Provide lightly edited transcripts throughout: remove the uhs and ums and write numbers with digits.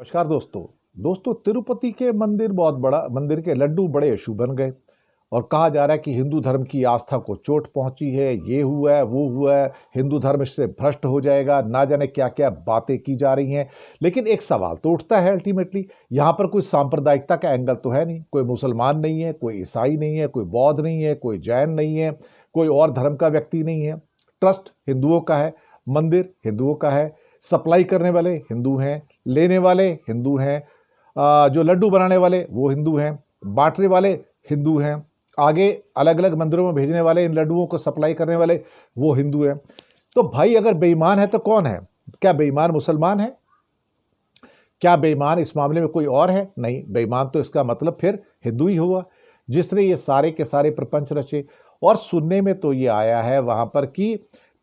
नमस्कार दोस्तों। तिरुपति के मंदिर बहुत बड़ा मंदिर के लड्डू बड़े इशू बन गए और कहा जा रहा है कि हिंदू धर्म की आस्था को चोट पहुंची है, ये हुआ है, वो हुआ है, हिंदू धर्म इससे भ्रष्ट हो जाएगा, ना जाने क्या क्या बातें की जा रही हैं। लेकिन एक सवाल तो उठता है अल्टीमेटली, यहाँ पर कोई सांप्रदायिकता का एंगल तो है नहीं, कोई मुसलमान नहीं है, कोई ईसाई नहीं है, कोई बौद्ध नहीं है, कोई जैन नहीं है, कोई और धर्म का व्यक्ति नहीं है। ट्रस्ट हिंदुओं का है, मंदिर हिंदुओं का है, सप्लाई करने वाले हिंदू हैं, लेने वाले हिंदू हैं, जो लड्डू बनाने वाले वो हिंदू हैं, बांटने वाले हिंदू हैं, आगे अलग अलग मंदिरों में भेजने वाले, इन लड्डुओं को सप्लाई करने वाले वो हिंदू हैं। तो भाई अगर बेईमान है तो कौन है? क्या बेईमान मुसलमान है? क्या बेईमान इस मामले में कोई और है? नहीं, बेईमान तो इसका मतलब फिर हिंदू ही हुआ जिसने ये सारे के सारे प्रपंच रचे। और सुनने में तो ये आया है वहां पर कि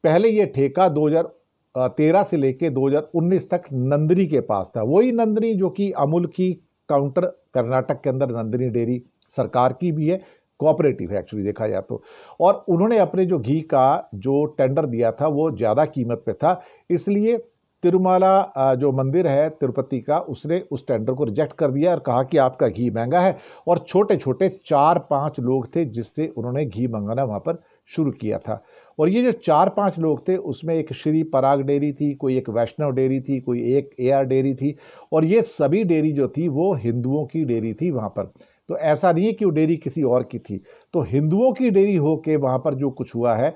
पहले ये ठेका 2013 से लेके 2019 तक नंदिनी के पास था। वही नंदिनी जो कि अमूल की काउंटर कर्नाटक के अंदर नंदिनी डेयरी सरकार की भी है, कोऑपरेटिव है एक्चुअली देखा जाए तो। और उन्होंने अपने जो घी का जो टेंडर दिया था वो ज़्यादा कीमत पे था, इसलिए तिरुमाला जो मंदिर है तिरुपति का, उसने उस टेंडर को रिजेक्ट कर दिया और कहा कि आपका घी महंगा है। और छोटे छोटे 4-5 लोग थे जिससे उन्होंने घी मंगाना वहाँ पर शुरू किया था। और ये जो 4-5 लोग थे उसमें एक श्री पराग डेयरी थी, कोई एक वैष्णव डेयरी थी, कोई एक AR डेयरी थी, और ये सभी डेयरी जो थी वो हिंदुओं की डेयरी थी वहाँ पर। तो ऐसा नहीं है कि वो डेयरी किसी और की थी। तो हिंदुओं की डेयरी होके वहाँ पर जो कुछ हुआ है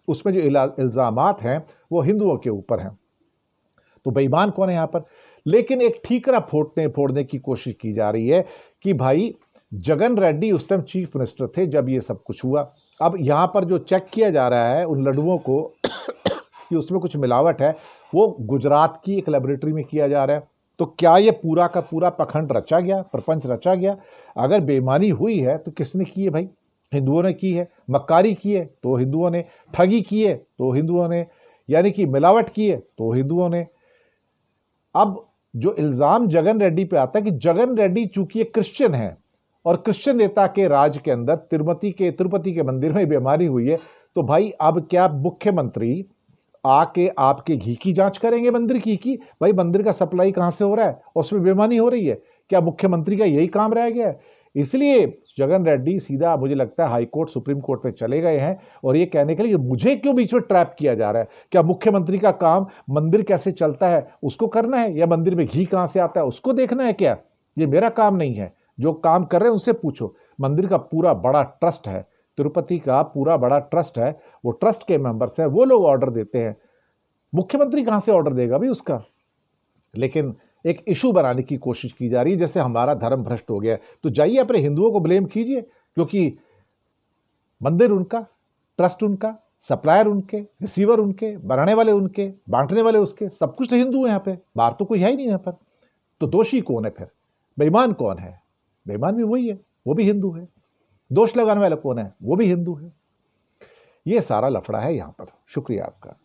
उसमें जो इल्ज़ामात हैं वो हिंदुओं के ऊपर हैं। तो बेईमान कौन है यहाँ पर? लेकिन एक ठीकरा फोड़ने की कोशिश की जा रही है कि भाई जगन रेड्डी उस टाइम चीफ मिनिस्टर थे जब ये सब कुछ हुआ। अब यहाँ पर जो चेक किया जा रहा है उन लड्डुओं को कि उसमें कुछ मिलावट है, वो गुजरात की एक लेबोरेटरी में किया जा रहा है। तो क्या ये पूरा का पूरा पखंड रचा गया, प्रपंच रचा गया? अगर बेईमानी हुई है तो किसने की है भाई? हिंदुओं ने की है। मक्कारी की है तो हिंदुओं ने, ठगी की है तो हिंदुओं ने, यानी कि मिलावट की है तो हिंदुओं ने। अब जो इल्ज़ाम जगन रेड्डी पे आता है कि जगन रेड्डी चूंकि एक क्रिश्चियन है और क्रिश्चियन नेता के राज के अंदर तिरुपति के मंदिर में बीमारी हुई है, तो भाई अब क्या मुख्यमंत्री आके आपके घी की जांच करेंगे? मंदिर की भाई मंदिर का सप्लाई कहां से हो रहा है और उसमें बेईमानी हो रही है? क्या मुख्यमंत्री का यही काम रह गया है? इसलिए जगन रेड्डी सीधा मुझे लगता है हाई कोर्ट सुप्रीम कोर्ट पे चले गए हैं और ये कहने के लिए मुझे क्यों बीच में ट्रैप किया जा रहा है। क्या मुख्यमंत्री का काम मंदिर कैसे चलता है उसको करना है, या मंदिर में घी कहां से आता है उसको देखना है? क्या ये मेरा काम नहीं है? जो काम कर रहे हैं उनसे पूछो। मंदिर का पूरा बड़ा ट्रस्ट है, तिरुपति का पूरा बड़ा ट्रस्ट है, वो ट्रस्ट के मेंबर्स हैं, वो लोग ऑर्डर देते हैं। मुख्यमंत्री कहां से ऑर्डर देगा भी उसका? लेकिन एक इशू बनाने की कोशिश की जा रही है जैसे हमारा धर्म भ्रष्ट हो गया है। तो जाइए अपने हिंदुओं को ब्लेम कीजिए, क्योंकि मंदिर उनका, ट्रस्ट उनका, सप्लायर उनके, रिसीवर उनके, बनाने वाले उनके, बांटने वाले उसके, सब कुछ तो हिंदू है यहाँ पे, बाहर तो कोई है ही नहीं यहाँ पर। तो दोषी कौन है फिर? बेईमान कौन है? बेईमान भी वही है, वो भी हिंदू है। दोष लगाने वाला कौन है? वो भी हिंदू है। ये सारा लफड़ा है यहाँ पर। शुक्रिया आपका।